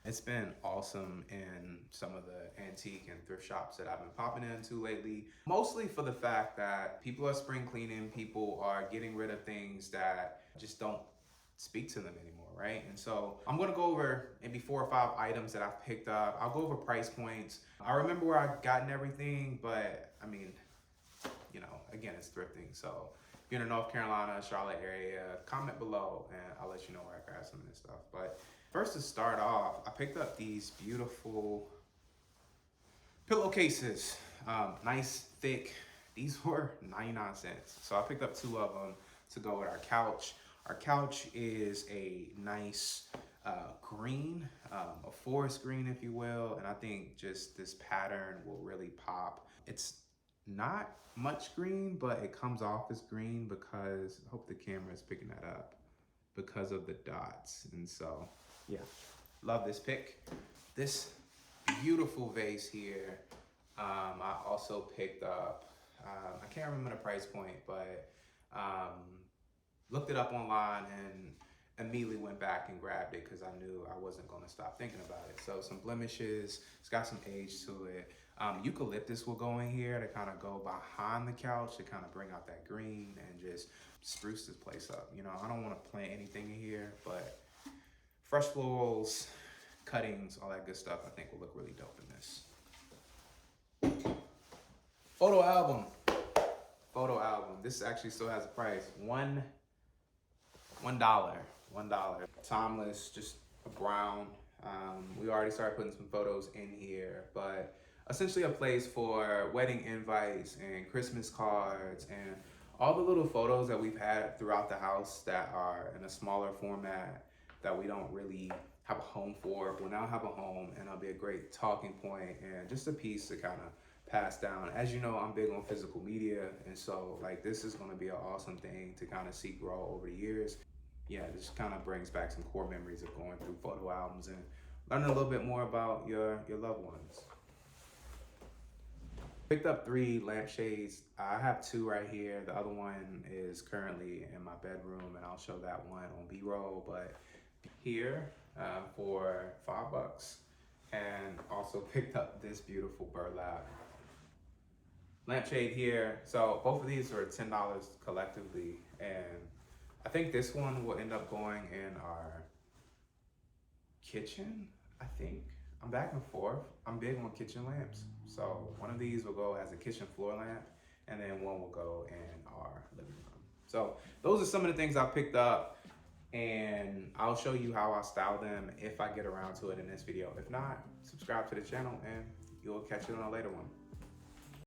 It's been awesome in some of the antique and thrift shops that I've been popping into lately, mostly for the fact that people are spring cleaning, people are getting rid of things that just don't speak to them anymore, right? And so I'm gonna go over maybe 4 or 5 items that I've picked up. I'll go over price points. I remember where I've gotten everything, but I mean, you know, again, it's thrifting. So if you're in the North Carolina, Charlotte area, comment below and I'll let you know where I grabbed some of this stuff. But first, to start off, I picked up these beautiful pillowcases. Nice, thick. These were 99 cents. So I picked up 2 of them to go with our couch. Our couch is a nice green, a forest green, if you will. And I think just this pattern will really pop. It's not much green, but it comes off as green because, I hope the camera is picking that up, because of the dots. And so, yeah, love this pick. This beautiful vase here, I also picked up, I can't remember the price point, but looked it up online and immediately went back and grabbed it because I knew I wasn't going to stop thinking about it. So some blemishes, it's got some age to it. Eucalyptus will go in here to kind of go behind the couch to kind of bring out that green and just spruce this place up. You know, I don't want to plant anything in here, but fresh florals, cuttings, all that good stuff, I think will look really dope in this. Photo album. Photo album. This actually still has a price. $1. Timeless, just a brown. We already started putting some photos in here, but essentially a place for wedding invites and Christmas cards and all the little photos that we've had throughout the house that are in a smaller format that we don't really have a home for. We'll now have a home, and it'll be a great talking point and just a piece to kind of pass down. As you know, I'm big on physical media, and so like this is going to be an awesome thing to kind of see grow over the years. Yeah, this kind of brings back some core memories of going through photo albums and learning a little bit more about your loved ones. Picked up 3 lampshades. I have 2 right here. The other one is currently in my bedroom, and I'll show that one on B-roll. But here for $5, and also picked up this beautiful burlap lampshade here. So both of these are $10 collectively, and I think this one will end up going in our kitchen, I think. I'm back and forth. I'm big on kitchen lamps. So one of these will go as a kitchen floor lamp, and then one will go in our living room. So those are some of the things I picked up, and I'll show you how I style them if I get around to it in this video. If not, subscribe to the channel and you'll catch it on a later one.